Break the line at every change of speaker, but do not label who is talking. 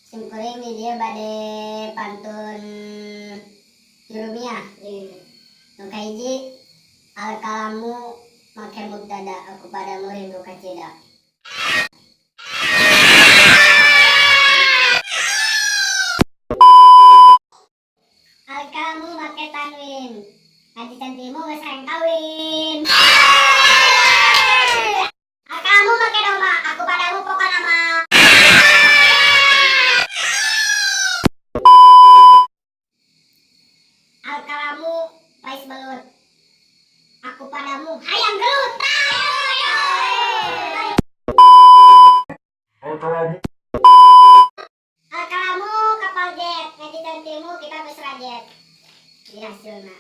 Singkuring di dia bade pantun Jurumiyah. Nu kahiji, al kalamu make mubtada, aku padamu rindu kacida. Al kalamu make tanwin, nanti cantimu geus hayang kawin. Al kalamu make domba, aku padamu pokona mah. Al kalamu pais belut, aku padamu hayang gelut. Al kalamu kapal jet, nanti cantimu kita geus rajet. Di hasilna.